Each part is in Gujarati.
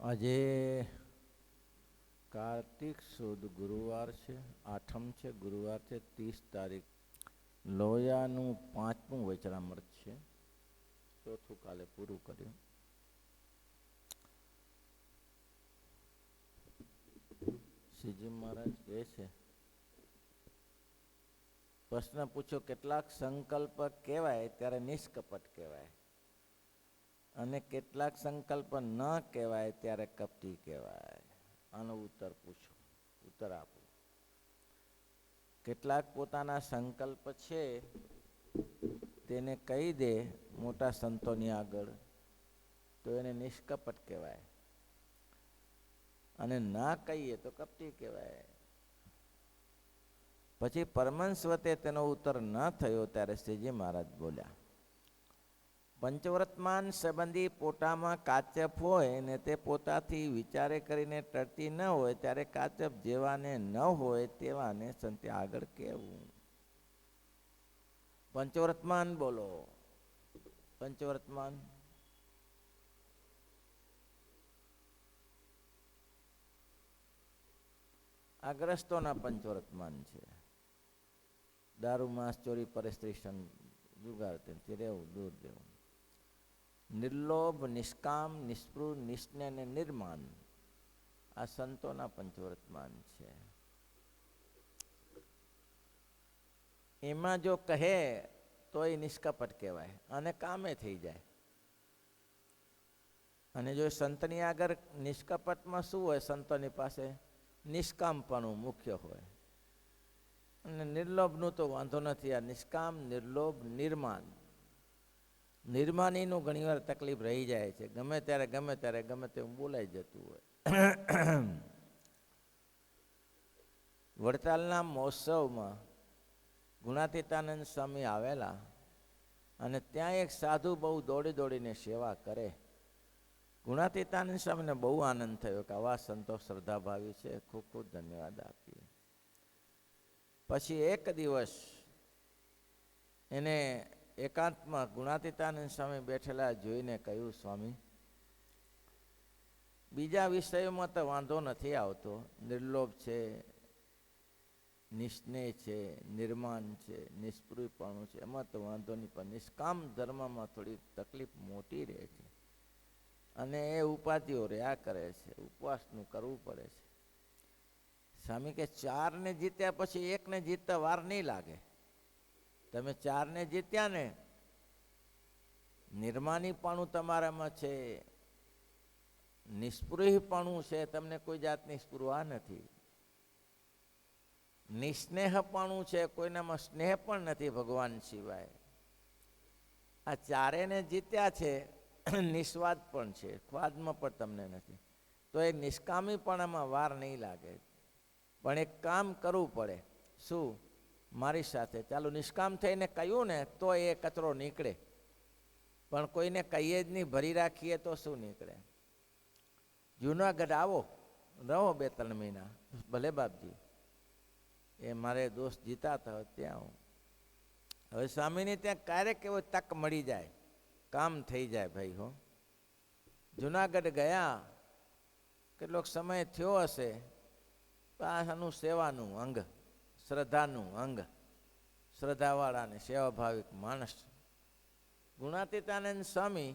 આજે કાર્તિક સુદ ગુરુવાર છે, આઠમ છે, ગુરુવાર છે, 30 તારીખ. લોયાનું 5મું વચનામૃત છે, ચોથું કાલે પૂરું કર્યું. શ્રીજી મહારાજ કહે છે, પ્રશ્ન પૂછો કેટલાક સંકલ્પ કહેવાય ત્યારે નિષ્કપટ કહેવાય, અને કેટલાક સંકલ્પ ન કહેવાય ત્યારે કપટી કહેવાય. આનો ઉત્તર પૂછો, ઉત્તર આપો. કેટલાક પોતાના સંકલ્પ છે તેને કહી દે મોટા સંતોની આગળ તો એને નિષ્કપટ કહેવાય, અને ના કહીએ તો કપટી કહેવાય. પછી પરમહંસ વતે તેનો ઉત્તર ન થયો ત્યારે શ્રીજી મહારાજ બોલ્યા, પંચવર્તમાન સંબંધી પોતામાં કાચપ હોય ને તે પોતાથી વિચારે કરીને ટળતી ન હોય ત્યારે કાચપ જેવાને ન હોય તેવાને સંતે આગળ કહેવું. પંચવર્તમાન બોલો, પંચવર્તમાન આ ગ્રસ્તોના પંચવર્તમાન છે. દારૂ, માંસ, ચોરી, પરસ્ત્રી, જુગાર, તેથી રહેવું, દૂર રહેવું. નિર્લોભ, નિષ્કામ, નિસ્પૃહ, નિસ્નેહ અને નિર્માન આ સંતોના પંચવર્તમાન છે. એમાં જો કહે તો એ નિષ્કપટ કહેવાય અને કામે થઈ જાય. અને જો સંતની આગળ નિષ્કપટમાં શું હોય, સંતોની પાસે નિષ્કામપણું મુખ્ય હોય. અને નિર્લોભનું તો વાંધો નથી. આ નિષ્કામ, નિર્લોભ, નિર્માન. નિર્માનીનું ઘણીવાર તકલીફ રહી જાય છે, ગમે ત્યારે ગમે તેવું બોલાઈ જતું હોય. વડતાલના મહોત્સવમાં ગુણાતીતાનંદ સ્વામી આવેલા, અને ત્યાં એક સાધુ બહુ દોડીને સેવા કરે. ગુણાતીતાનંદ સ્વામીને બહુ આનંદ થયો કે આવા સંતો શ્રદ્ધાભાવી છે, ખૂબ ખૂબ ધન્યવાદ આપીએ. પછી એક દિવસ એને એકાંતમાં ગુણાતીતાનંદ સ્વામી બેઠેલા જોઈને કહ્યું, સ્વામી, બીજા વિષયોમાં તો વાંધો નથી આવતો, નિર્લોભ છે, નિસ્નેહ છે, નિર્માણ છે, નિસ્પૃહપણું છે, એમાં તો વાંધો નહીં, પણ નિષ્કામ ધર્મમાં થોડી તકલીફ મોટી રહે છે, અને એ ઉપાધિઓ રહ્યા કરે છે, ઉપવાસનું કરવું પડે છે. સ્વામી કે 4ને જીત્યા પછી 1ને જીતતા વાર નહીં લાગે. તમે 4ને જીત્યા ને, નિર્માનીપણું તમારામાં છે, નિસ્પૃહીપણું છે, તમને કોઈ જાતની સ્પૃહા નથી, નિસ્નેહપણું છે, કોઈનામાં સ્નેહ પણ નથી ભગવાન સિવાય. આ 4ને જીત્યા છે, નિસ્વાદ પણ છે, સ્વાદમાં પણ તમને નથી, તો એ નિષ્કામીપણામાં વાર નહીં લાગે. પણ એક કામ કરવું પડે. શું? મારી સાથે ચાલો, નિષ્કામ થઈને કહ્યું ને તો એ કચરો નીકળે, પણ કોઈને કહીએ જ નહીં, ભરી રાખીએ તો શું નીકળે? જુનાગઢ આવો, રહો 2-3 મહિના. ભલે બાપજી, એ મારે દોસ્ત જીતાતા હોય ત્યાં હું. હવે સ્વામીની ત્યાં ક્યારેક એવો તક મળી જાય, કામ થઈ જાય ભાઈ. હો, જુનાગઢ ગયા, કેટલોક સમય થયો હશે, આનું સેવાનું અંગ, શ્રદ્ધાનું અંગ, શ્રદ્ધાવાળાને સેવાભાવિક માણસ. ગુણાતીતાનંદ સ્વામી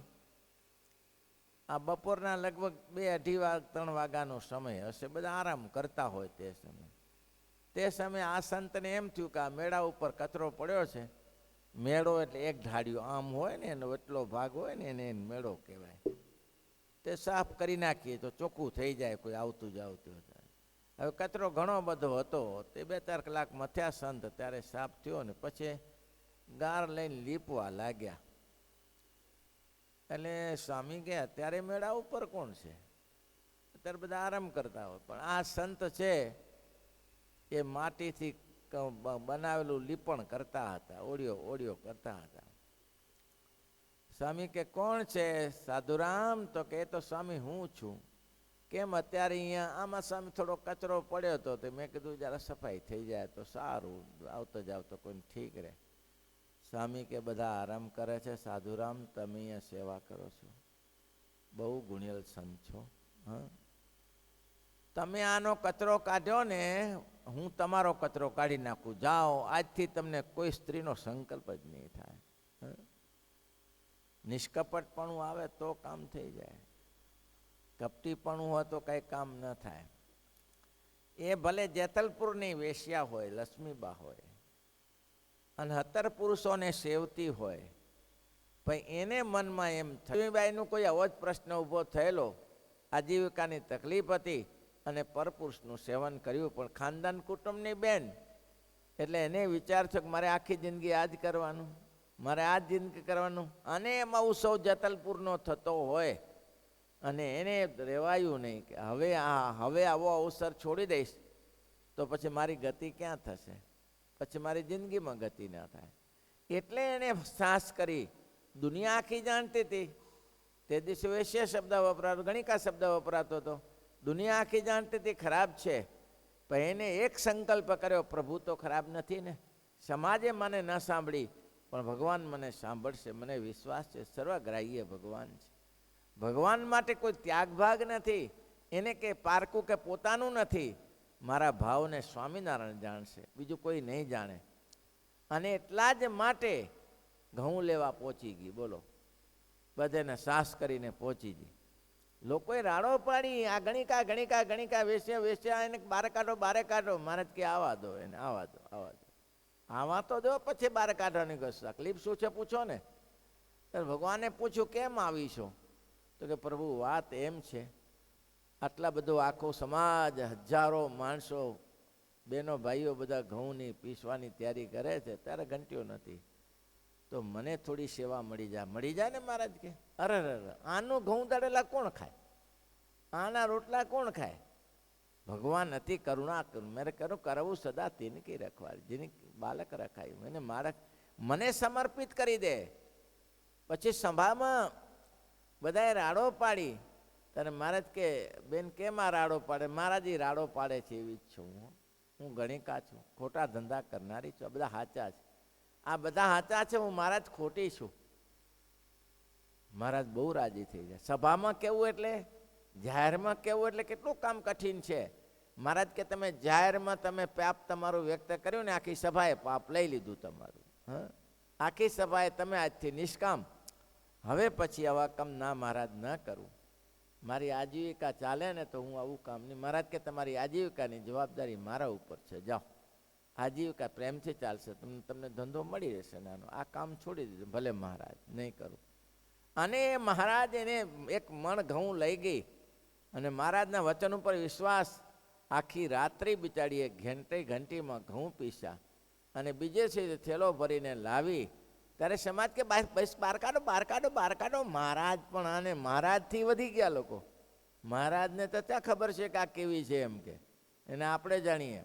આ બપોરના લગભગ 2-2:30 વાગ્યાનો સમય હશે, બધા આરામ કરતા હોય તે સમય. તે સમયે આ સંતને એમ થયું કે આ મેળા ઉપર કચરો પડ્યો છે. મેળો એટલે એક ઢાળિયો આમ હોય ને, એનો એટલો ભાગ હોય ને, એને મેળો કહેવાય. તે સાફ કરી નાખીએ તો ચોખ્ખું થઈ જાય, કોઈ આવતું જાવતું હતા. હવે કચરો ઘણો બધો હતો, તે 2-4 કલાક મથ્યા સંત, ત્યારે સાફ થયો ને પછી ગાર લઈને લીપવા લાગ્યા. એટલે સ્વામી ગયા, અત્યારે મેળા ઉપર કોણ છે? અત્યારે બધા આરામ કરતા હોય, પણ આ સંત છે એ માટીથી બનાવેલું લીપણ કરતા હતા, ઓળિયો કરતા હતા. સ્વામી કે કોણ છે? સાધુરામ. તો કે એ તો સ્વામી હું છું. કેમ અત્યારે અહીંયા? આમાં સ્વામી થોડો કચરો પડ્યો હતો, તો મેં કીધું જરા સફાઈ થઈ જાય તો સારું, આવતો જાવ તો કોઈને ઠીક રહે. સ્વામી કે બધા આરામ કરે છે, સાધુરામ તમે અહીંયા સેવા કરો છો, બહુ ગુણિયલ સંત છો, હં? તમે આનો કચરો કાઢ્યો ને, હું તમારો કચરો કાઢી નાખું, જાઓ, આજથી તમને કોઈ સ્ત્રીનો સંકલ્પ જ નહીં થાય. હં? નિષ્કપટપણું આવે તો કામ થઈ જાય, કપટીપણું હોય તો કંઈ કામ ન થાય. એ ભલે જેતલપુરની વેશ્યા હોય, લક્ષ્મીબા હોય, અને 17 પુરુષોને સેવતી હોય, પણ એને મનમાં એમ લક્ષ્મીબાઈનું કોઈ આવો જ પ્રશ્ન ઊભો થયેલો, આજીવિકાની તકલીફ હતી અને પરપુરુષનું સેવન કર્યું, પણ ખાનદાન કુટુંબની બેન, એટલે એને વિચાર થયો કે મારે આખી જિંદગી આ જ કરવાનું, મારે આ જ જિંદગી કરવાનું, અને એમાં ઉત્સવ જેતલપુરનો થતો હોય, અને એને રહેવાયું નહીં કે હવે આવો અવસર છોડી દઈશ તો પછી મારી ગતિ ક્યાં થશે, પછી મારી જિંદગીમાં ગતિ ના થાય. એટલે એણે સાહસ કરી. દુનિયા આખી જાણતી હતી, તે દિવસે વેશ્ય શબ્દ વપરાતો, ગણિકા શબ્દ વપરાતો હતો. દુનિયા આખી જાણતી હતી ખરાબ છે, પણ એને એક સંકલ્પ કર્યો, પ્રભુ તો ખરાબ નથી ને, સમાજે મને ન સાંભળી પણ ભગવાન મને સાંભળશે, મને વિશ્વાસ છે, સર્વગ્રાહ્ય ભગવાન છે. ભગવાન માટે કોઈ ત્યાગ ભાગ નથી, એને કે પારકું કે પોતાનું નથી. મારા ભાવને સ્વામિનારાયણ જાણશે, બીજું કોઈ નહીં જાણે. અને એટલા જ માટે ઘઉં લેવા પહોંચી ગઈ. બોલો, બધાને સાહસ કરીને પહોંચી ગઈ. લોકોએ રાડો પાડી, આ ગણિકા ગણિકા ગણિકા, વેશ્યા વેશ્યા, એને બારે કાઢો બારે કાઢો. મહારાજ કે આવા દો એને, આવા દો આવા દો, આવા તો દો, પછી બારે કાઢવાની તકલીફ શું છે પૂછો ને. ભગવાને પૂછ્યું કેમ આવી છો, તો કે પ્રભુ વાત એમ છે, આટલા બધો આખો સમાજ, હજારો માણસો, બહેનો ભાઈઓ બધા ઘઉંની પીસવાની તૈયારી કરે છે, ત્યારે ઘંટીઓ નથી, તો મને થોડી સેવા મળી જાય ને. મહારાજ કે અરે આનું ઘઉં દળેલા કોણ ખાય, આના રોટલા કોણ ખાય. ભગવાન અતિ કરુણા કરું, મેરે કરું કરવું સદા તિનકી રખવાડી, જેની બાલક રખાયું એને માળક મને સમર્પિત કરી દે. પછી સભામાં બધાએ રાડો પાડી, ત્યારે મહારાજ કે બેન કેમ આ રાડો પાડે. મહારાજ રાડો પાડે છે એવી જ છું, હું ગણિકા છું, ખોટા ધંધા કરનારી છું, આ બધા સાચા છે, આ બધા સાચા છે, હું મહારાજ ખોટી છું. મહારાજ બહુ રાજી થઈ જાય. સભામાં કેવું એટલે, જાહેરમાં કેવું એટલે કેટલું કામ કઠિન છે. મહારાજ કે તમે જાહેરમાં તમે પાપ તમારું વ્યક્ત કર્યું ને, આખી સભાએ પાપ લઈ લીધું તમારું. હા, આખી સભાએ તમે આજથી નિષ્કામ, હવે પછી આવા કામ ના મહારાજ ન કરું, મારી આજીવિકા ચાલે ને તો હું આવું કામ નહીં. મહારાજ કે તમારી આજીવિકાની જવાબદારી મારા ઉપર છે, જાઓ, આજીવિકા પ્રેમથી ચાલશે, તમને ધંધો મળી રહેશે નાનો, આ કામ છોડી દીધું. ભલે મહારાજ, નહીં કરું. અને મહારાજ એને એક મણ ઘઉં લઈ ગઈ, અને મહારાજના વચન ઉપર વિશ્વાસ, આખી રાત્રિ બિચારીએ ઘંટીમાં ઘઉં પીસ્યા, અને બીજે છે થેલો ભરીને લાવી. ત્યારે સમાજ કે બસ બહાર કાઢો બહાર કાઢો બહાર કાઢો. મહારાજ પણ આને મહારાજથી વધી ગયા લોકો. મહારાજને તો ત્યાં ખબર છે કે આ કેવી છે એમ કે, એને આપણે જાણીએ.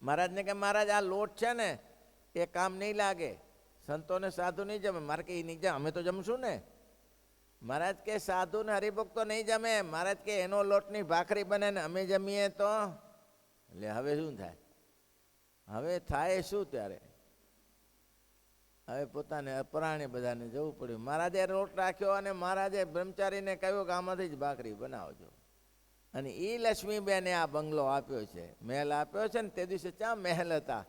મહારાજને કે મહારાજ આ લોટ છે ને એ કામ નહીં લાગે, સંતોને સાધુ નહીં જમે. મારે કે એ નહીં જમે, અમે તો જમશું ને. મહારાજ કે સાધુ ને હરિભક્તો નહીં જમે. મહારાજ કે એનો લોટની ભાખરી બને ને અમે જમીએ તો. એટલે હવે શું થાય, હવે થાય શું ત્યારે, હવે પોતાને અપરાણે બધાને જવું પડ્યું. મહારાજે લોટ રાખ્યો અને મહારાજે બ્રહ્મચારીને કહ્યું કે આમાંથી જ ભાખરી બનાવજો. અને એ લક્ષ્મીબેને આ બંગલો આપ્યો છે, મહેલ આપ્યો છે ને. તે દિવસે ક્યાં મહેલ હતા,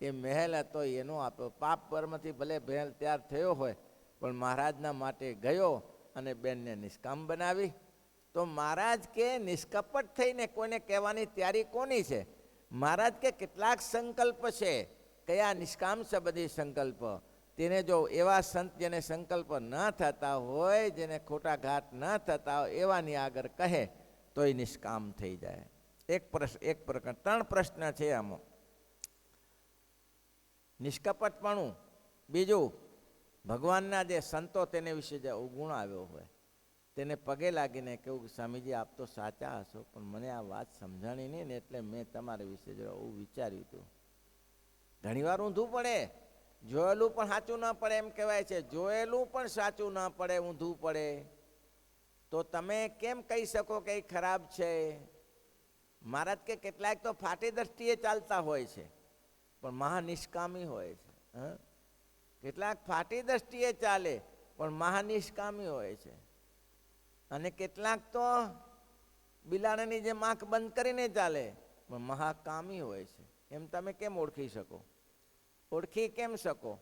એ મહેલ હતો એનો આપ્યો. પાપ પરમાંથી ભલે મહેલ તૈયાર થયો હોય, પણ મહારાજના માટે ગયો અને બેનને નિષ્કામ બનાવી. તો મહારાજ કે નિષ્કપટ થઈને કોઈને કહેવાની તૈયારી કોની છે. મહારાજ કે કેટલાક સંકલ્પ છે, કયા નિષ્કામ છે બધી સંકલ્પ. તેને જો એવા સંત જેને સંકલ્પ ન થતા હોય, જેને ખોટા ઘાટ ન થતા હોય, એવાની આગળ કહે તો એ નિષ્કામ થઈ જાય. એક પ્રકાર 3 પ્રશ્ન છે આમાં. નિષ્કપટપણું, બીજું ભગવાનના જે સંતો તેને વિશે જે અવગુણ આવ્યો હોય તેને પગે લાગીને કેવું, સ્વામીજી આપ તો સાચા હશો, પણ મને આ વાત સમજાણી નહીં ને, એટલે મેં તમારા વિશે જરા એવું વિચાર્યું હતું. ઘણીવાર ઊંધું પડે, જોયેલું પણ સાચું ના પડે એમ કહેવાય છે. જોયેલું પણ સાચું ના પડે, ઊંધું પડે, તો તમે કેમ કહી શકો કે એ ખરાબ છે. મહારાજ કે કેટલાક તો ફાટી દ્રષ્ટિએ ચાલતા હોય છે પણ મહાનિષ્કામી હોય છે. કેટલાક ફાટી દ્રષ્ટિએ ચાલે પણ મહાનિષ્કામી હોય છે, અને કેટલાક તો બિલાડાની જેમ આંખ બંધ કરીને ચાલે, પણ મહાકામી હોય છે. એમ તમે કેમ ઓળખી શકો? ઓળખી કેમ શકો?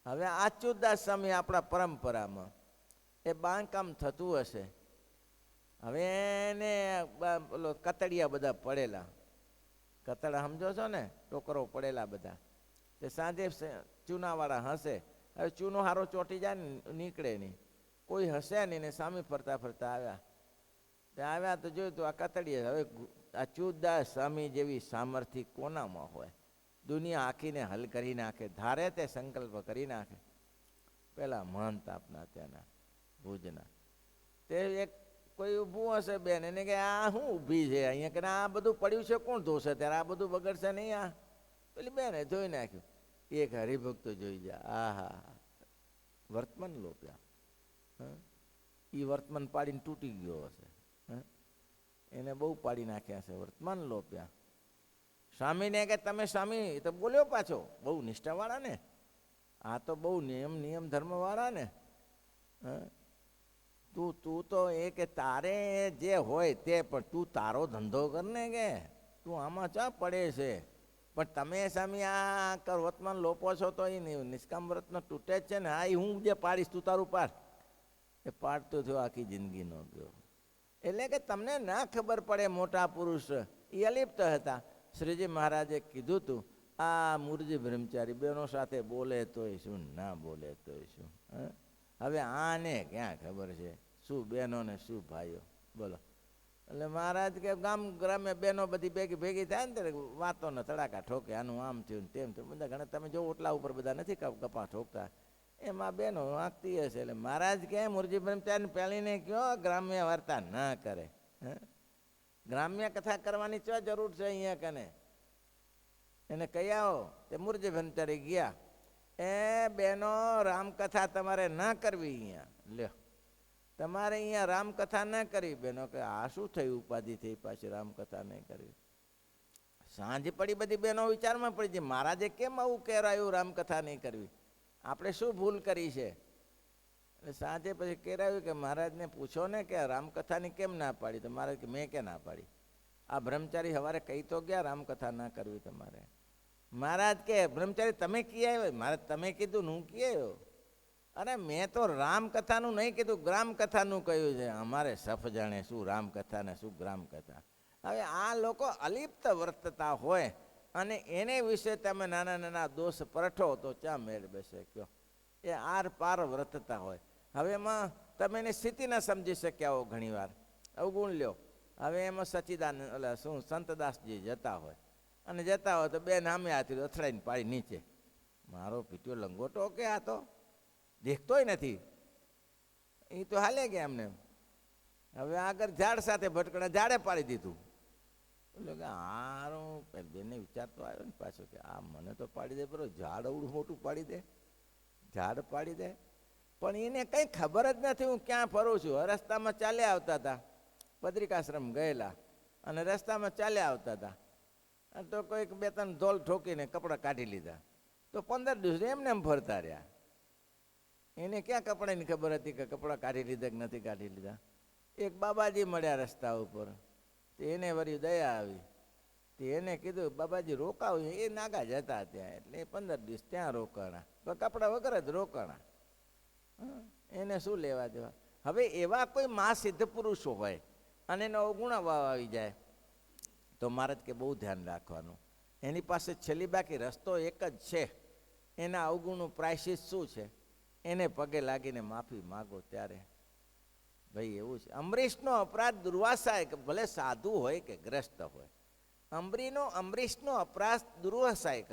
હવે અચ્યુતદાસ સ્વામી આપણા પરંપરામાં એ બાંધકામ થતું હશે. હવે એને કતડિયા બધા પડેલા, કતડા સમજો છો ને, ટોકરો પડેલા બધા. તે સાંજે ચૂનાવાળા હશે. હવે ચૂનો હારો ચોંટી જાય ને નીકળે નહીં, કોઈ હશે નહીં ને સામે ફરતા ફરતા આવ્યા. તે આવ્યા તો જોયું તો આ કતડીએ. હવે અચ્યુતદાસ સ્વામી જેવી સામર્થ્ય કોનામાં હોય? દુનિયા આખીને હલ કરી નાખે, ધારે તે સંકલ્પ કરી નાખે. પેલા મહંત આપના ત્યાંના ભુજના તે એક કોઈ ઊભું હશે બેન, એને કે આ શું ઊભી છે અહીંયા, કે આ બધું પડ્યું છે કોણ ધોશે ત્યારે, આ બધું બગડશે નહીં. આ પેલી બેને ધોઈ નાખ્યું. એક હરિભક્તો જોઈ જા, આહા વર્તમાન લોપ્યા. એ વર્તમાન પાડીને તૂટી ગયો હશે, એને બહુ પાડી નાખ્યા છે, વર્તમાન લોપ્યા. સ્વામીને કે તમે સ્વામી તો બોલ્યો પાછો, બહુ નિષ્ઠાવાળા ને, આ તો બહુ નિયમ ધર્મવાળા ને. તું તો એ કે તારે જે હોય તે, પણ તું તારો ધંધો કરને, કે તું આમાં ચા પડે છે. પણ તમે સ્વામી આ વર્તમાન લોપો છો તો એ નિષ્કામ વ્રતનો તૂટે જ છે ને. આ હું જે પાડીશ તું તારું પાડ. એ પાડતો થયો, આખી જિંદગીનો ગયો. એટલે કે તમને ના ખબર પડે, મોટા પુરુષ એ અલિપ્ત હતા. શ્રીજી મહારાજે કીધું તું, આ મૂળજી બ્રહ્મચારી બહેનો સાથે બોલે તોય શું, ના બોલે તોય શું. હવે આને ક્યાં ખબર છે શું બહેનો ને શું ભાઈઓ, બોલો. એટલે મહારાજ કે ગ્રામે બહેનો બધી ભેગી થાય ને ત્યારે વાતો ને તડાકા ઠોકે, આનું આમ થયું ને તેમ થયું. બધા ઘણા તમે જો ઓટલા ઉપર બધા નથી કપા ઠોકતા, એમાં બહેનો વાંકતી હશે. એટલે મહારાજ કે મૂળજી બ્રહ્મચારી પહેલીને કયો ગ્રામ્ય વાર્તા ના કરે. ગ્રામ્ય કથા કરવાની શું જરૂર છે અહીંયા કને? એને કહી આવો. તે મૂળજી બ્રહ્મચારી ગયા. એ બહેનો રામકથા તમારે ના કરવી અહીંયા. લ્યો, તમારે અહીંયા રામકથા ના કરવી. બહેનો કે આ શું થયું, ઉપાધિ થઈ પાછી રામકથા નહીં કરવી. સાંજ પડી, બધી બહેનો વિચારમાં પડી છે, મહારાજે કેમ આવું કહેવાયું રામકથા નહીં કરવી, આપણે શું ભૂલ કરી છે? એટલે સાંજે પછી કહેવાયું કે મહારાજને પૂછો ને કે રામકથાની કેમ ના પાડી? તો મહારાજ કે મેં કે ના પાડી, આ બ્રહ્મચારી સવારે કહી તો ગયા રામકથા ના કરવી તમારે. મહારાજ કે બ્રહ્મચારી તમે કી આવ્યો? મહારાજ તમે કીધું ને હું કી આવ્યો? અરે મેં તો રામકથાનું નહીં કીધું, ગ્રામકથાનું કહ્યું છે. અમારે સફ જાણે શું રામકથા ને શું ગ્રામકથા. હવે આ લોકો અલિપ્ત વર્તતા હોય અને એને વિશે તમે નાના નાના દોષ પરઠો તો ચા મેળ બેસે કયો? એ આર પાર વર્તતા હોય. હવે એમાં તમે એની સ્થિતિ ના સમજી શક્યા હો ઘણી વાર, અવગુણ લ્યો. હવે એમાં સચિદાનંદ એટલે શું સંતદાસજી જતા હોય, અને જતા હોય તો બે નામે હાથી અથડાઈને પાડી નીચે. મારો પીટ્યો લંગોટો કે આ તો દેખતોય નથી, એ તો હાલે ગયા એમને. હવે આગળ ઝાડ સાથે ભટકણા, ઝાડે પાડી દીધું. એટલે કે હારું બેનને વિચાર તો આવ્યો ને પાછો કે આ મને તો પાડી દે, બરોબર ઝાડ અવડું મોટું પાડી દે, ઝાડ પાડી દે. પણ એને કંઈ ખબર જ નથી હું ક્યાં ફરું છું. રસ્તામાં ચાલ્યા આવતા હતા, બદ્રિકાશ્રમ ગયેલા, અને રસ્તામાં ચાલ્યા આવતા હતા, તો કોઈક બે ત્રણ ધોલ ઠોકીને કપડાં કાઢી લીધા. તો 15 દિવસ એમને એમ ફરતા રહ્યા. એને ક્યાં કપડાની ખબર હતી કે કપડાં કાઢી લીધા કે નથી કાઢી લીધા. એક બાબાજી મળ્યા રસ્તા ઉપર, તે એને વળી દયા આવી. તે એને કીધું બાબાજી રોકાવ. એ નાગા જતા ત્યાં, એટલે 15 દિવસ ત્યાં રોકાણા, તો કપડા વગર જ રોકાણા. એને શું લેવા દેવા? હવે એવા કોઈ મા સિદ્ધ પુરુષો હોય અને એનો અવગુણ આવી જાય તો મહારાજ કે બહુ ધ્યાન રાખવાનું. એની પાસે છેલ્લી બાકી રસ્તો એક જ છે, એના અવગુણનું પ્રાયશ્ચિત શું છે, એને પગે લાગીને માફી માગો. ત્યારે ભાઈ એવું છે. અમરીશનો અપરાધ દુર્વાસાએ, ભલે સાધુ હોય કે ગ્રસ્ત હોય, અમરીશનો અપરાધ દુર્વાસાએ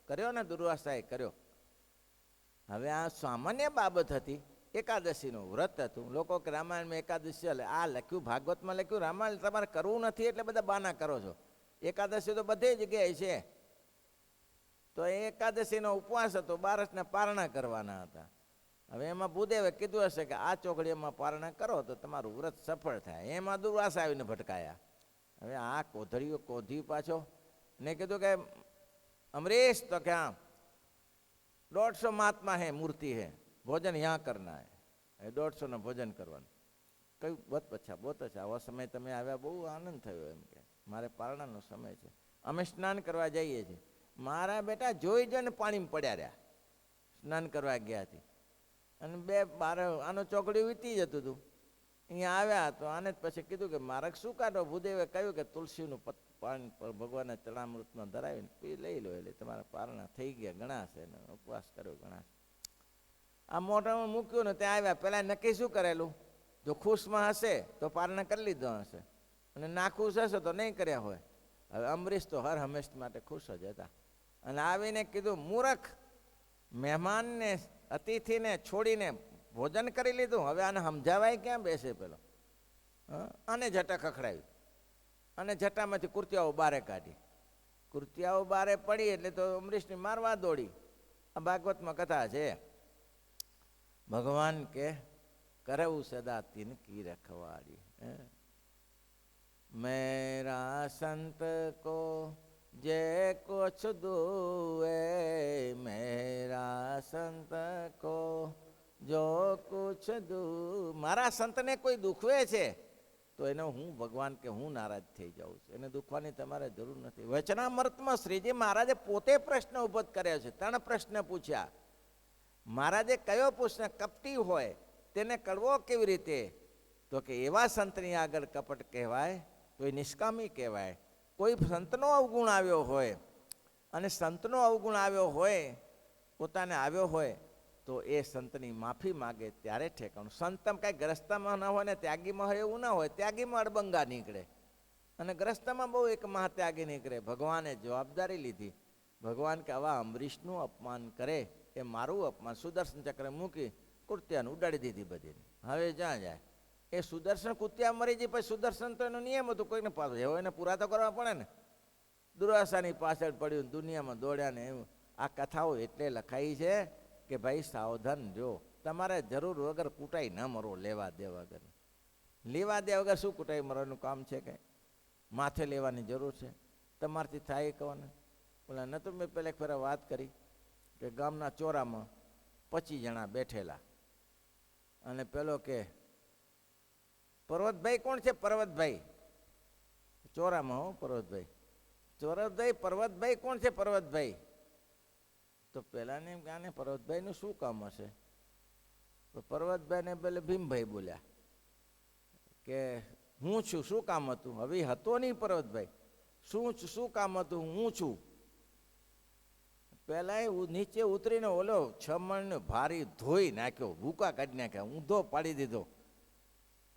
કર્યો ને દુર્વાસાએ કર્યો. હવે આ સામાન્ય બાબત હતી, એકાદશીનું વ્રત હતું. લોકો કે રામાયણમાં એકાદશી, એટલે આ લખ્યું ભાગવતમાં લખ્યું, રામાયણ તમારે કરવું નથી એટલે બધા બાના કરો છો. એકાદશી તો બધી જગ્યાએ છે. તો એકાદશીનો ઉપવાસ હતો, બારસને પારણા કરવાના હતા. હવે એમાં ભૂદેવે કીધું હશે કે આ ચોકડીમાં પારણા કરો તો તમારું વ્રત સફળ થાય. એમાં દુર્વાસા આવીને ભટકાયા. હવે આ કોધડીઓ કોધી પાછો ને કીધું કે અમરીશ તો ક્યાં 150 મહાત્મા હે, મૂર્તિ હે, ભોજન યહાં કરના હે. 150 ભોજન કરવાનું. કયું બહુ અચ્છા આવો સમય તમે આવ્યા બહુ આનંદ થયો એમ કે મારે પારણાનો સમય છે, અમે સ્નાન કરવા જઈએ છીએ. મારા બેટા જોઈ જોઈને પાણીમાં પડ્યા રહ્યા, સ્નાન કરવા ગયા હતી. અને બે બાર આનો ચોકડીયું વીતી જતું હતું. અહીંયા આવ્યા તો આને જ પછી કીધું કે મારે શું કાઢો? ભૂદેવે કહ્યું કે તુલસીનું પાણી પર ભગવાનના ચરણામૃતમાં ધરાવીને પી લઈ લો એટલે તમારા પારણા થઈ ગયા ગણાશે ને ઉપવાસ કર્યો ગણાશે. આ મોઢામાં મૂક્યું ને ત્યાં આવ્યા. પહેલાં નક્કી શું કરેલું? જો ખુશમાં હશે તો પારણા કરી લીધો હશે, અને ના ખુશ હશે તો નહીં કર્યા હોય. હવે અંબરીશ તો હર હંમેશ માટે ખુશ જ હતા. અને આવીને કીધું, મૂરખ, મહેમાનને અતિથિને છોડીને ભોજન કરી લીધું, હવે આને સમજાવાય ક્યાં બેસે? પેલો આને જટા ખખડાવી અને જટામાંથી કુર્તિયાઓ બારે કાઢી. કુર્તિયાઓ બારે પડી એટલે તો અમરીશને મારવા દોડી. આ ભાગવતમાં કથા છે. ભગવાન કે કરવું સદા તિનકી રખવાડી, મેરા સંત કો જે કુછ દુએ, મેરા સંત કો જો કુછ દુ. મારા સંતને કોઈ દુખવે છે તો એને હું ભગવાન કે હું નારાજ થઈ જાઉં છું. એને દુખવાની તમારે જરૂર નથી. વચનામૃતમાં શ્રીજી મહારાજે પોતે પ્રશ્ન ઉભો કર્યો છે. 3 પ્રશ્ન પૂછ્યા. મહારાજે કયો પ્રશ્ન કપટી હોય તેને કડવો કેવી રીતે? તો કે એવા સંતની આગળ કપટ કહેવાય તો એ નિષ્કામી કહેવાય. કોઈ સંતનો અવગુણ આવ્યો હોય અને સંતનો અવગુણ આવ્યો હોય, પોતાને આવ્યો હોય, તો એ સંતની માફી માગે ત્યારે ઠેકાણું. સંતમ કાંઈ ગ્રસ્તામાં ન હોય ને ત્યાગીમાં હોય એવું ના હોય. ત્યાગીમાં અડબંગા નીકળે અને ગ્રસ્તામાં બહુ એક મહાત્યાગી નીકળે. ભગવાને જવાબદારી લીધી. ભગવાન કે આવા અંબરીશનું અપમાન કરે એ મારું અપમાન. સુદર્શન ચક્ર મૂકી કુર્તિયાને ઉડાડી દીધી બધીને. હવે જ્યાં જાય એ સુદર્શન કુર્તિયા મરી જાય. પછી સુદર્શન તો એનો નિયમ હતો, કોઈને પાછું એવો એને પૂરા તો કરવા પડે ને. દુર્વાસાની પાછળ પડ્યું, દુનિયામાં દોડ્યા ને એવું. આ કથાઓ એટલે લખાઈ છે કે ભાઈ સાવધાન જો, તમારે જરૂર વગર કૂટાઈ ન મરો. લેવા દે વગર, લેવા દે વગર શું કૂટાઈ મરવાનું કામ છે? કંઈ માથે લેવાની જરૂર છે? તમારથી થાય કહેવાને. બોલા ન તો મેં પહેલાં ફેરા વાત કરી કે ગામના ચોરામાં 25 જણા બેઠેલા અને પેલો કે પર્વતભાઈ કોણ છે? પર્વતભાઈ ચોરામાં. હો પર્વતભાઈ પર્વતભાઈ કોણ છે? પર્વતભાઈ. તો પેલા ને એમ કે આને પર્વતભાઈનું શું કામ હશે? તો પર્વતભાઈને પેલે ભીમભાઈ બોલ્યા કે હું છું, શું કામ હતું? હવે હતો નહીં પર્વતભાઈ. શું કામ હતું? હું છું. પેલા નીચે ઉતરીને ઓલો 6 મણને ભારી ધોઈ નાખ્યો, ભૂકા કાઢી નાખ્યા, ઊંધો પાડી દીધો.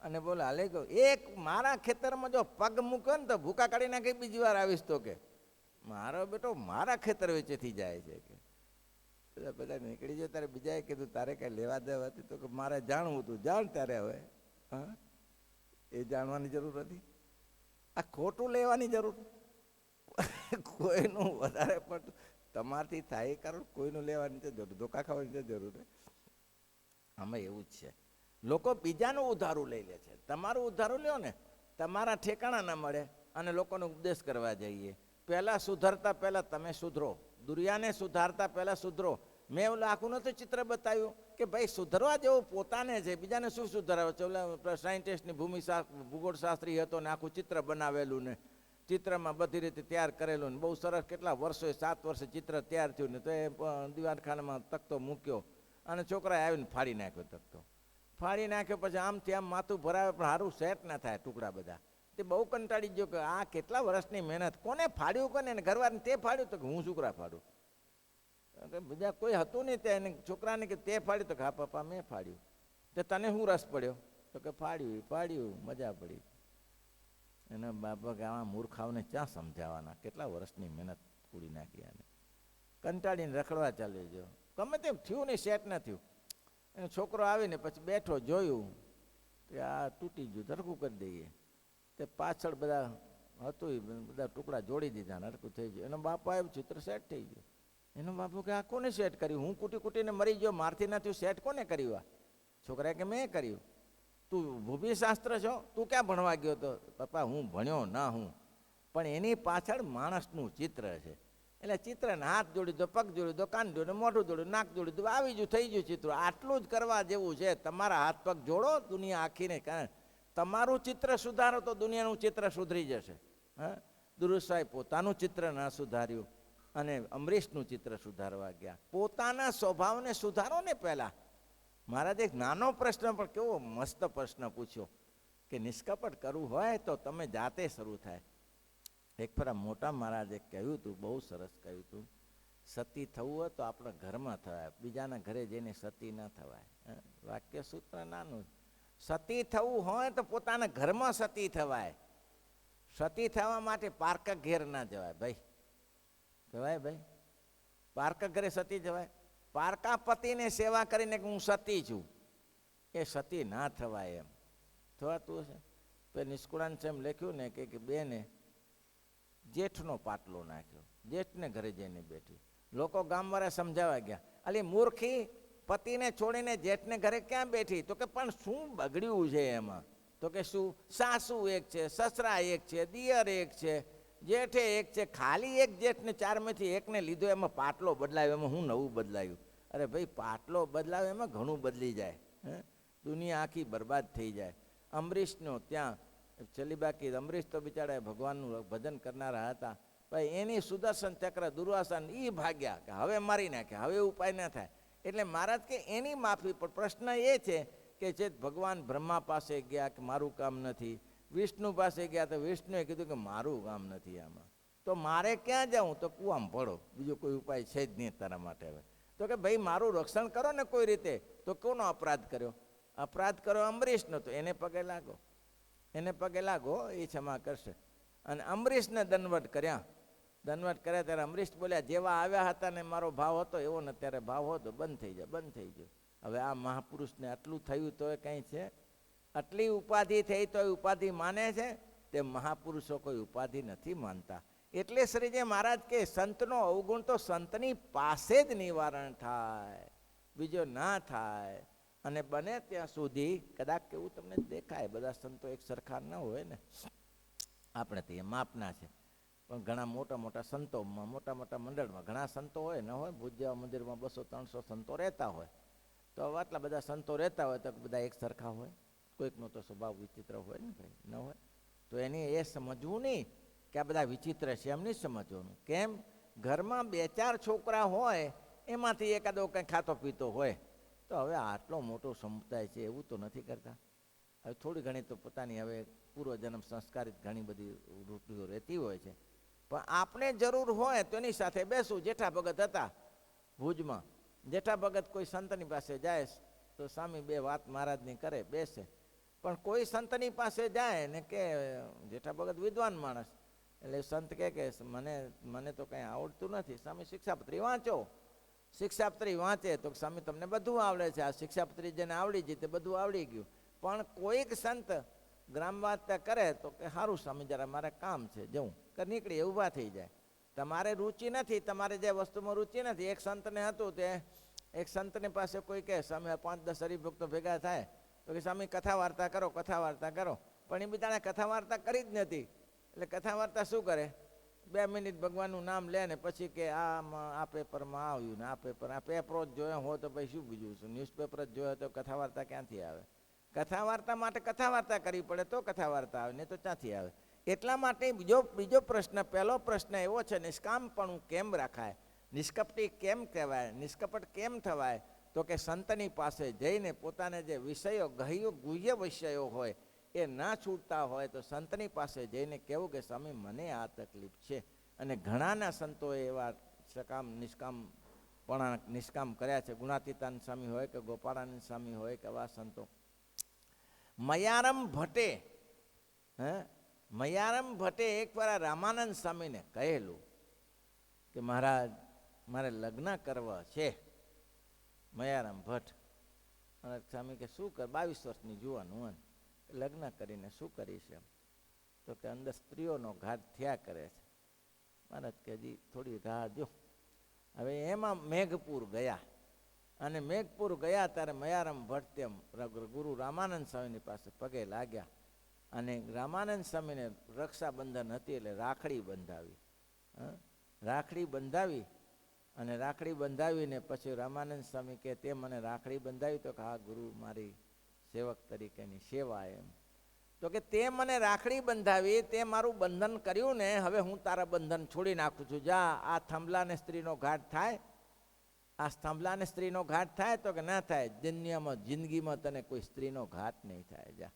અને બોલે હાલે ગયો. એક મારા ખેતરમાં જો પગ મૂક્યો ને તો ભૂકા કાઢી નાખી. બીજી વાર આવીશ તો કે મારો બેટો મારા ખેતર વચ્ચેથી જાય છે કે બધા નીકળી જાય. તારે બીજાએ કીધું તારે કઈ લેવા દેવા હતી? તો કે મારે જાણવું હતું. જાણ ત્યારે. હવે હા, એ જાણવાની જરૂર હતી. આ ખોટું લેવાની જરૂર. કોઈનું વધારે પડતું તમારથી થાય કારણ કોઈનું લેવાની જરૂર, ધોકા ખાવાની જરૂર. આમાં એવું જ છે. લોકો બીજાનું ઉધારું લઈ લે છે. તમારું ઉધારું લ્યો ને, તમારા ઠેકાણા ના મળે અને લોકોને ઉપદેશ કરવા જઈએ. પહેલાં સુધરતા પહેલાં તમે સુધરો. દુનિયાને સુધારતા પહેલાં સુધરો. મેં ઓલું આખું નતું ચિત્ર બતાવ્યું કે ભાઈ સુધરવા જેવું પોતાને છે, બીજાને શું સુધારવા છે? ઓલા સાયન્ટિસ્ટની ભૂગોળશાસ્ત્રી હતો ને આખું ચિત્ર બનાવેલું ને ચિત્રમાં બધી રીતે તૈયાર કરેલું ને બહુ સરસ. કેટલા વર્ષોએ 7 વર્ષે ચિત્ર તૈયાર થયું ને તો એ દિવાનખાનામાં તકતો મૂક્યો અને છોકરાએ આવીને ફાડી નાખ્યો તકતો. ફાડી નાખ્યો પછી આમથી આમ માથું ભરાવે પણ સારું સેટ ના થાય ટુકડા બધા. તે બહુ કંટાળી ગયો કે આ કેટલા વર્ષની મહેનત, કોને ફાડ્યું? કોને? એને ઘરવાળાને તે ફાડ્યું? તો કે હું છોકરા ફાડું. બીજા કોઈ હતું નહીં ત્યાં. એને છોકરાને કે તે ફાડ્યું? તો કે હા પપ્પા મેં ફાડ્યું. તો તને શું રસ પડ્યો? તો કે ફાડ્યું મજા પડી. એના બાપા કે આવા મૂર્ખાઓને ક્યાં સમજાવવાના? કેટલા વર્ષની મહેનત પૂરી નાખી. આને કંટાળીને રખડવા ચાલ્યો ગયો. ગમે તેમ થયું નહીં, સેટ ન થયું. એનો છોકરો આવીને પછી બેઠો, જોયું કે આ તૂટી ગયું, ધરખું કરી દઈએ. તે પાછળ બધા હતું બધા ટુકડા જોડી દીધા, હરખું થઈ ગયું. એનો બાપો આવ્યો, ચિત્ર સેટ થઈ ગયું. એનો બાપુ કે આ કોને સેટ કર્યું? હું કૂટીને મરી ગયો, મારથી ના થયું, સેટ કોને કર્યું? આ છોકરાએ કે મેં કર્યું. તું ભૂમિશાસ્ત્ર છો? તું ક્યાં ભણવા ગયો હતો? પપ્પા હું ભણ્યો ના હું, પણ એની પાછળ માણસનું ચિત્ર છે. એટલે ચિત્રને હાથ જોડી દો, પગ જોડી દો, કાન જોડી, મોઢું જોડ્યું, નાક જોડી દો, આવી ગયું, થઈ ગયું ચિત્ર. આટલું જ કરવા જેવું છે. તમારા હાથ પગ જોડો, દુનિયા આખીને તમારું ચિત્ર સુધારો તો દુનિયાનું ચિત્ર સુધરી જશે. હા, દુરુસાઈ પોતાનું ચિત્ર ના સુધાર્યું અને અમરીશનું ચિત્ર સુધારવા ગયા. પોતાના સ્વભાવને સુધારો ને પહેલા. મહારાજે એક નાનો પ્રશ્ન પણ કેવો મસ્ત પ્રશ્ન પૂછ્યો કે નિષ્કપટ કરવું હોય તો તમે જાતે શરૂ થાય. એક ફરા મોટા મહારાજે કહ્યું હતું, બહુ સરસ કહ્યું હતું, સતી થવું હોય તો આપણા ઘરમાં થવાય, બીજાના ઘરે જઈને સતી ના થવાય. વાક્ય સૂત્ર નાનું. સતી થવું હોય તો પોતાના ઘરમાં સતી થવાય. સતી થવા માટે પારકા ઘેર ના જવાય ભાઈ. જવાય ભાઈ? પારકા ઘરે સતી જવાય? પારકા પતિને સેવા કરીને કે હું સતી છું, એ સતી ના થવાય એમ થવાતું હશે. તો નિષ્કુળાન એમ લખ્યું ને કે બેને જેઠનો પાટલો નાખ્યો, જેઠને ઘરે જઈને બેઠી. લોકો ગામવાળા સમજાવવા ગયા, અલી મૂર્ખી, પતિને છોડીને જેઠને ઘરે ક્યાં બેઠી? તો કે પણ શું બગડ્યું છે એમાં? તો કે શું, સાસુ એક છે, સસરા એક છે, દિયર એક છે, જેઠે એક છે, ખાલી એક જેઠને ચારમાંથી એકને લીધો, એમાં પાટલો બદલાયો, એમાં હું નવું બદલાયું? અરે ભાઈ, પાટલો બદલાયો એમાં ઘણું બદલી જાય. દુનિયા આખી બરબાદ થઈ જાય. અમરીશનો ત્યાં ચલી બાકી. અમરીશ તો બિચારા ભગવાનનું ભજન કરનારા હતા. ભાઈ એની સુદર્શન ચક્ર દુર્વાસન એ ભાગ્યા કે હવે મારી નાખ્યા, હવે ઉપાય ના થાય. એટલે મહારાજ કે એની માફી. પણ પ્રશ્ન એ છે કે જે ભગવાન બ્રહ્મા પાસે ગયા કે મારું કામ નથી, વિષ્ણુ પાસે ગયા તો વિષ્ણુએ કીધું કે મારું કામ નથી આમાં, તો મારે ક્યાં જાઉં? તો કૂવામાં પડો, બીજો કોઈ ઉપાય છે જ નહીં તારા માટે. હવે તો કે ભાઈ મારું રક્ષણ કરો ને કોઈ રીતે. તો કોનો અપરાધ કર્યો? અપરાધ કર્યો અમરીશનો, તો એને પગે લાગો, એને પગે લાગો, એ ક્ષમા કરશે. અને અમરીશને દંડવટ કર્યા. દંડવટ કર્યા ત્યારે અમરીશ બોલ્યા, જેવા આવ્યા હતા ને મારો ભાવ હતો એવો ને ત્યારે ભાવ હતો, બંધ થઈ જાય, બંધ થઈ ગયો. હવે આ મહાપુરુષને આટલું થયું તો એ કંઈ છે? આટલી ઉપાધિ થઈ તો એ ઉપાધિ માને છે? તે મહાપુરુષો કોઈ ઉપાધિ નથી માનતા. એટલે શ્રીજી મહારાજ કે સંતનો અવગુણ તો સંતની પાસે જ નિવારણ થાય, બીજો ના થાય. અને બને ત્યાં સુધી કદાચ કેવું તમને દેખાય, બધા સંતો એક સરખા ન હોય ને, આપણે તો એ માપના છે. પણ ઘણા મોટા મોટા સંતોમાં, મોટા મોટા મંડળમાં ઘણા સંતો હોય ન હોય. ભુજ જેવા મંદિરમાં 200-300 સંતો રહેતા હોય, તો આટલા બધા સંતો રહેતા હોય તો બધા એક સરખા હોય? કોઈકનો તો સ્વભાવ વિચિત્ર હોય ને ભાઈ, ન હોય? તો એની એ સમજવું નહીં કે આ બધા વિચિત્ર છે, એમ નહીં સમજવાનું. કેમ? ઘરમાં 2-4 છોકરા હોય, એમાંથી એકાદો કંઈ ખાતો પીતો હોય, તો હવે આટલો મોટો સમુદાય છે એવું તો નથી કરતા. હવે થોડી ઘણી તો પોતાની હવે પૂર્વજન્મ સંસ્કારિત ઘણી બધી વૃત્તિઓ રહેતી હોય છે. પણ આપણે જરૂર હોય તો એની સાથે બેસવું. જેઠા ભગત હતા ભુજમાં. જેઠા ભગત કોઈ સંતની પાસે જાય તો સામે 2 વાત મહારાજની કરે, બેસે. પણ કોઈ સંતની પાસે જાય ને કે જેઠા ભગત વિદ્વાન માણસ, એટલે સંત કે મને તો કંઈ આવડતું નથી, સામે શિક્ષાપત્રી વાંચો. શિક્ષાપત્રી વાંચે તો સ્વામી તમને બધું આવડે છે. આ શિક્ષાપત્રી જેને આવડી ગઈ તે બધું આવડી ગયું. પણ કોઈક સંત ગ્રામ વાર્તા કરે તો કે સારું સ્વામી જરા મારે કામ છે, જવું, કે નીકળી ઊભા થઈ જાય. તમારે રુચિ નથી, તમારે જે વસ્તુમાં રુચિ નથી. એક સંતને હતું, તે એક સંતની પાસે કોઈ કહે સ્વામી 5-10 હરિભક્તો ભેગા થાય તો કે સ્વામી કથા વાર્તા કરો, કથા વાર્તા કરો. પણ એ બિચારા કથા વાર્તા કરી જ નથી. એટલે કથા વાર્તા શું કરે? 2 મિનિટ ભગવાનનું નામ લે ને પછી કે આ પેપરમાં આવ્યું ને આ પેપરો જ જોયો હોય તો પછી શું બીજું શું? ન્યૂઝપેપર જ જોયો તો કથા વાર્તા ક્યાંથી આવે? કથા વાર્તા માટે કથા વાર્તા કરવી પડે તો કથા વાર્તા આવે, ને તો ક્યાંથી આવે? એટલા માટે બીજો પ્રશ્ન, પહેલો પ્રશ્ન એવો છે, નિષ્કામપણું કેમ રાખાય? નિષ્કપટી કેમ કહેવાય? નિષ્કપટ કેમ થવાય? તો કે સંતની પાસે જઈને પોતાને જે વિષયો, ગુહ્ય વિષયો હોય એ ના છૂટતા હોય તો સંતની પાસે જઈને કહેવું કે સ્વામી મને આ તકલીફ છે. અને ઘણાના સંતોએ એવા નિષ્કામ કર્યા છે. ગુણાતીતાનંદ સ્વામી હોય કે ગોપાળાનંદ સ્વામી હોય કે એવા સંતો. મયારામ ભટ્ટે એકવાર રામાનંદ સ્વામીને કહેલું કે મહારાજ મારે લગ્ન કરવા છે. મયારામ ભટ્ટ અને સ્વામી કે શું કર? 22 વર્ષની જુવાન હું લગ્ન કરીને શું કરીશ એમ? તો કે અંદર સ્ત્રીઓનો ઘાટ થયા કરે છે. મહારાજ કે હજી થોડી રાહ જો. હવે એમાં મેઘપુર ગયા, અને મેઘપુર ગયા ત્યારે મયારામ ભટ્ટ તેમ ગુરુ રામાનંદ સ્વામીની પાસે પગે લાગ્યા. અને રામાનંદ સ્વામીને રક્ષાબંધન હતી એટલે રાખડી બંધાવી. રાખડી બંધાવી અને રાખડી બંધાવીને પછી રામાનંદ સ્વામી કે તે મને રાખડી બંધાવી? તો કે હા ગુરુ, મારી સેવક તરીકેની સેવા એમ. તો કે તે મને રાખડી બંધાવી, તે મારું બંધન કર્યું ને, હવે હું તારા બંધન છોડી નાખું છું. જા, આ થાંભલાને સ્ત્રીનો ઘાટ થાય, આ થાંભલાને સ્ત્રીનો ઘાટ થાય? તો કે ના થાય, દુનિયામાં જિંદગીમાં તને કોઈ સ્ત્રીનો ઘાટ નહીં થાય. જા,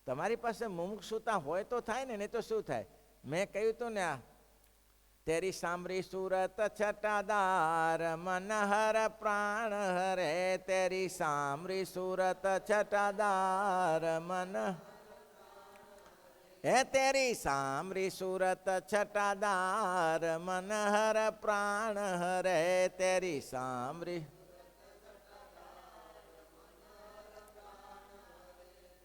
તમારી પાસે મુમુક્ષુતા હોય તો થાય ને, નહીં તો શું થાય? મેં કહ્યું હતું ને, આ તેરી સામરી સુરત છટાદાર મનહર પ્રાણ હરે, તેરી સામરી સુરત છટાદાર મન, હે તેરી સામરી સુરત છટાદાર મનહર પ્રાણ હરે, તેરી સામરી.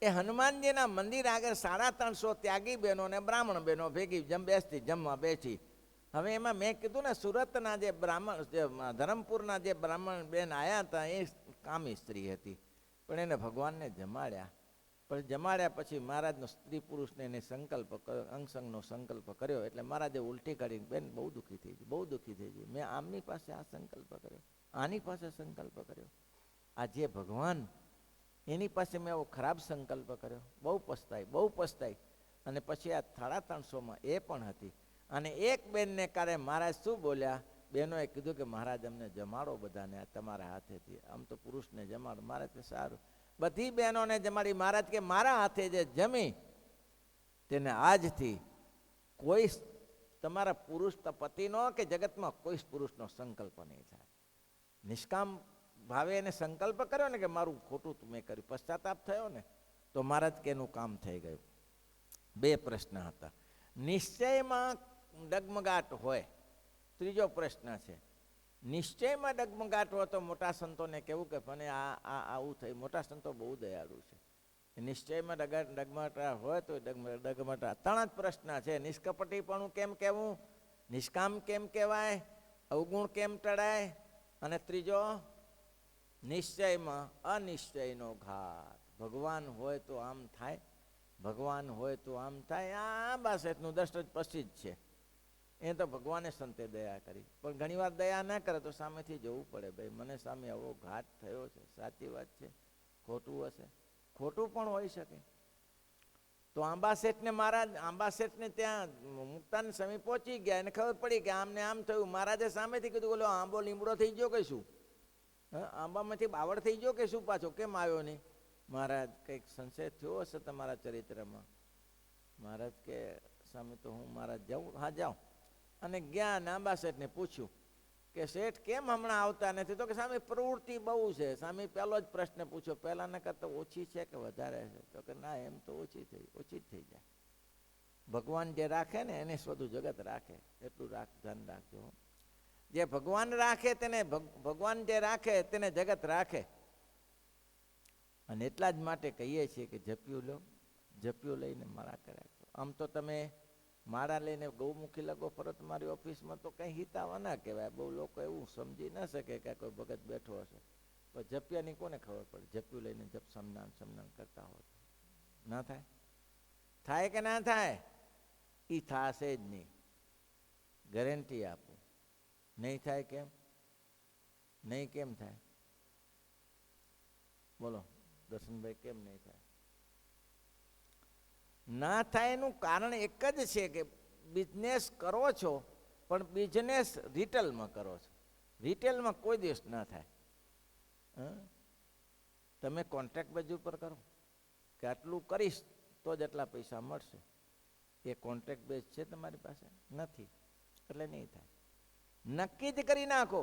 એ હનુમાનજીના મંદિર આગળ 350 ત્યાગી બહેનો ને બ્રાહ્મણ બહેનો ભેગી જમવા બેઠી. હવે એમાં મેં કીધું ને, સુરતના જે બ્રાહ્મણ, ધરમપુરના જે બ્રાહ્મણ બેન આવ્યા હતા, એ કામી સ્ત્રી હતી, પણ એને ભગવાનને જમાડ્યા. પણ જમાડ્યા પછી મહારાજનો સ્ત્રી પુરુષને એને અંગસંગનો સંકલ્પ કર્યો, એટલે મહારાજે ઉલટી કાઢીને, બેન બહુ દુઃખી થઈ ગઈ, બહુ દુઃખી થઈ ગઈ. મેં આમની પાસે આ સંકલ્પ કર્યો, આની પાસે સંકલ્પ કર્યો, આ જે ભગવાન, એની પાસે મેં એવો ખરાબ સંકલ્પ કર્યો. બહુ પસ્તાઈ. અને પછી આ 350માં એ પણ હતી. અને એક બેનને કારણે મહારાજ શું બોલ્યા? બહેનોએ કીધું કે મહારાજ અમને જમાડો બધાને તમારા હાથેથી, આમ તો પુરુષને જમાડો. મહારાજ કે સારું. બધી બહેનોને જમાડી. મહારાજ કે મારા હાથે જે જમી તેને આજથી કોઈ તમારા પુરુષ પતિનો કે જગતમાં કોઈ પુરુષનો સંકલ્પ નહીં થાય. નિષ્કામ ભાવે એને સંકલ્પ કર્યો ને કે મારું ખોટું મેં કર્યું, પશ્ચાતાપ થયો ને, તો મહારાજ કે એનું કામ થઈ ગયું. 2 પ્રશ્ન હતા. નિશ્ચયમાં ડગમગાટ હોય. ત્રીજો પ્રશ્ન છે, નિશ્ચયમાં ડગમગાટ હોય તો મોટા સંતોને કેવું કે મને આવું થયું. મોટા સંતો બહુ દયાળુ છે. નિશ્ચયમાં ડગમગાટ હોય તો ડગમગાટ. 3 જ પ્રશ્ન છે. નિષ્કપટીપણું કેમ કહેવું, નિષ્કામ કેમ કહેવાય, અવગુણ કેમ ટળાય, અને ત્રીજો નિશ્ચયમાં અનિશ્ચયનો ઘાત. ભગવાન હોય તો આમ થાય, ભગવાન હોય તો આમ થાય. આ બસ એટલું દષ્ટ પછી જ છે. એ તો ભગવાને સંતે દયા કરી, પણ ઘણીવાર દયા ના કરે તો સામેથી જવું પડે. ભાઈ મને સામે આવો ઘાત થયો છે, સાચી વાત છે, ખોટું હશે, ખોટું પણ હોઈ શકે. તો આંબાશેઠને ત્યાં મુક્તાન સ્વામી પહોંચી ગયા, એને ખબર પડી કે આમને આમ થયું. મહારાજે સામેથી કીધું, બોલો આંબો લીમડો થઈ ગયો કે શું? આંબામાંથી બાવળ થઈ ગયો કે શું? પાછો કેમ આવ્યો નહીં? મહારાજ કંઈક સંશય થયો હશે તમારા ચરિત્રમાં. મહારાજ કે સામે તો હું મહારાજ જાઉં? હા જાઉં. અને ગયા આંબાશેઠને પૂછ્યું કે શેઠ કેમ હમણાં આવતા નથી? તો કે સામે પ્રવૃત્તિ બહુ છે. સામે પહેલો જ પ્રશ્ન પૂછ્યો, પહેલાના કરતાં ઓછી છે કે વધારે છે? તો કે ના, એમ તો ઓછી જ થઈ જાય. ભગવાન જે રાખે ને એને બધું જગત રાખે, એટલું ધ્યાન રાખજો. જે ભગવાન રાખે તેને ભગવાન જે રાખે તેને જગત રાખે. અને એટલા જ માટે કહીએ છીએ કે જપ્યું લઈને માળા કર્યા. આમ તો તમે માળા લઈને ગૌમુખી લગો ફરો તમારી ઓફિસમાં તો કંઈ હિતાવા ના કહેવાય. બહુ લોકો એવું સમજી ના શકે કે કોઈ ભગત બેઠો હશે. પણ જપ્યાની કોને ખબર પડે? જપ્યું લઈને જપ સમનાન કરતા હોય ના થાય? થાય કે ના થાય? એ થશે જ નહીં, ગેરંટી આપું. નહીં થાય કેમ? નહીં કેમ થાય? બોલો દર્શનભાઈ, કેમ નહીં થાય? ના થાય એનું કારણ એક જ છે કે બિઝનેસ કરો છો, પણ બિઝનેસ રિટેલમાં કરો છો. રિટેલમાં કોઈ દિવસ ના થાય. તમે કોન્ટ્રાક્ટ બેઝ ઉપર કરો કે આટલું કરીશ તો જ એટલા પૈસા મળશે. એ કોન્ટ્રાક્ટ બેઝ છે તમારી પાસે? નથી, એટલે નહીં થાય. નક્કી જ કરી નાખો.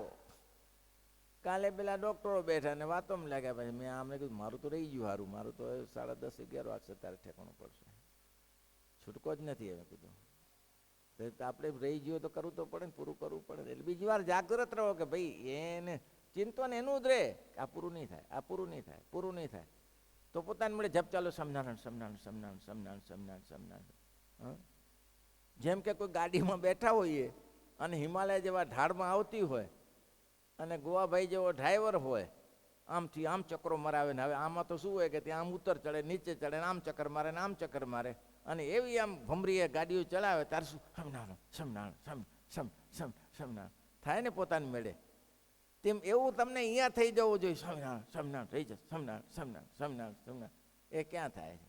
કાલે પેલા ડોક્ટરો બેઠા ને વાતોમાં લાગ્યા. ભાઈ મેં આમને કીધું મારું તો રહી ગયું સારું, મારું તો 10:30-11 વાગશે ત્યારે ઠેકાણું પડશે, છૂટકો જ નથી. હવે કીધું આપણે રહી ગયો તો કરવું તો પડે ને, પૂરું કરવું પડે. એટલે બીજી વાર જાગૃત રહો કે ભાઈ એને ચિંતો ને એનું જ રહે. આ પૂરું નહીં થાય, આ પૂરું નહીં થાય, પૂરું નહીં થાય. તો પોતાને મળે જપ ચાલો સમનારાયણ. જેમ કે કોઈ ગાડીમાં બેઠા હોઈએ અને હિમાલય જેવા ઢાળમાં આવતી હોય અને ગોવાભાઈ જેવો ડ્રાઈવર હોય, આમથી આમ ચક્રો મરાવે ને. હવે આમાં તો શું હોય કે ત્યાં આમ ઉત્તર ચડે, નીચે ચડે ને આમ ચક્કર મારે ને આમ ચક્કર મારે. અને એવી આમ ભમરીએ ગાડીઓ ચલાવે ત્યારે શું સમનારાયણ થાય ને પોતાને મેળે. તેમ એવું તમને અહીંયા થઈ જવું જોઈએ. સ્વામિનારાયણ થઈ જશે, સમનારાયણ. એ ક્યાં થાય છે?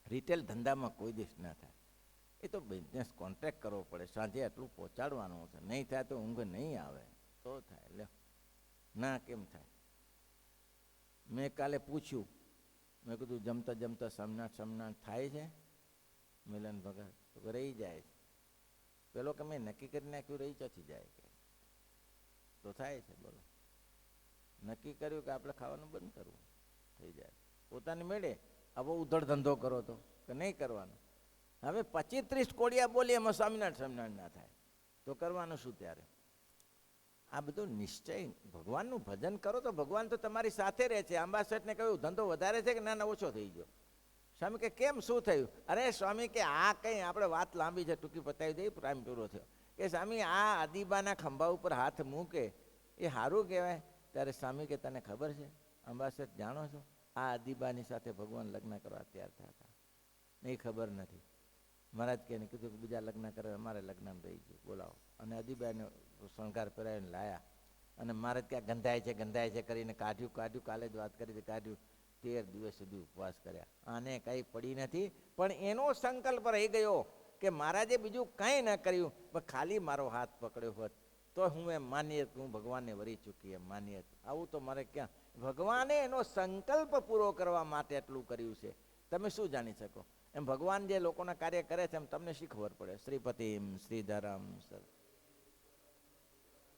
રિટેલ ધંધામાં કોઈ દિવસ ના થાય. એ તો બિઝનેસ કોન્ટ્રાક્ટ કરવો પડે, સાંજે આટલું પહોંચાડવાનું છે, નહીં થાય તો ઊંઘ નહીં આવે તો થાય. લે ના કેમ થાય? મેં કાલે પૂછ્યું, મેં કીધું જમતા જમતા સમનાટ થાય છે મિલન ભગત? તો રહી જાય છે. પેલો કે મેં નક્કી કરી નાખ્યું, રહી ચોથી જાય કે તો થાય છે. બોલો, નક્કી કર્યું કે આપણે ખાવાનું બંધ કરવું, થઈ જાય. પોતાની મેળે આવો ઉધડ ધંધો કરો તો કે નહીં કરવાનો. હવે 25-30 કોડિયા બોલી એમાં સ્વામિનારાયણ ના થાય તો કરવાનું શું ત્યારે? આ બધો નિશ્ચય, ભગવાનનું ભજન કરો તો ભગવાન તો તમારી સાથે રહે છે. આંબા શેઠને કહ્યું ધંધો વધારે છે કે ના ઓછો થઈ ગયો? સ્વામી કે કેમ, શું થયું? અરે સ્વામી કે આ કંઈ આપણે વાત લાંબી છે, ટૂંકી પતાવી દઈ, પ્રાઇમ પૂરો થયો કે સ્વામી આ આદિબાના ખંભા ઉપર હાથ મૂકે એ સારું કહેવાય. ત્યારે સ્વામી કે તને ખબર છે આંબા શેઠ, જાણો છો આ આદિબાની સાથે ભગવાન લગ્ન કરવા તૈયાર થયા હતા? નહીં, ખબર નથી. મહારાજ કે કીધું કે બીજા લગ્ન કરે, અમારે લગ્ન રહી ગયું, બોલાવો. અને આદિબાઈને શણગાર પહેરાવીને લાયા અને મહારાજ ક્યાં ગંધાય છે કરીને કાઢ્યું. કાલે જ વાત કરી હતી, કાઢ્યું. 13 દિવસ સુધી ઉપવાસ કર્યા. આને કંઈ પડી નથી, પણ એનો સંકલ્પ રહી ગયો કે મહારાજે બીજું કંઈ ન કર્યું, પણ ખાલી મારો હાથ પકડ્યો હોત તો હું એમ માનીએ હું ભગવાનને વરી ચૂકી એમ માનીએ. આવું તો મારે ક્યાં? ભગવાને એનો સંકલ્પ પૂરો કરવા માટે એટલું કર્યું છે. તમે શું જાણી શકો? એમ ભગવાન જે લોકોના કાર્ય કરે છે એમ તમને શી ખબર પડે? શ્રીપતિમ શ્રીધરમ સર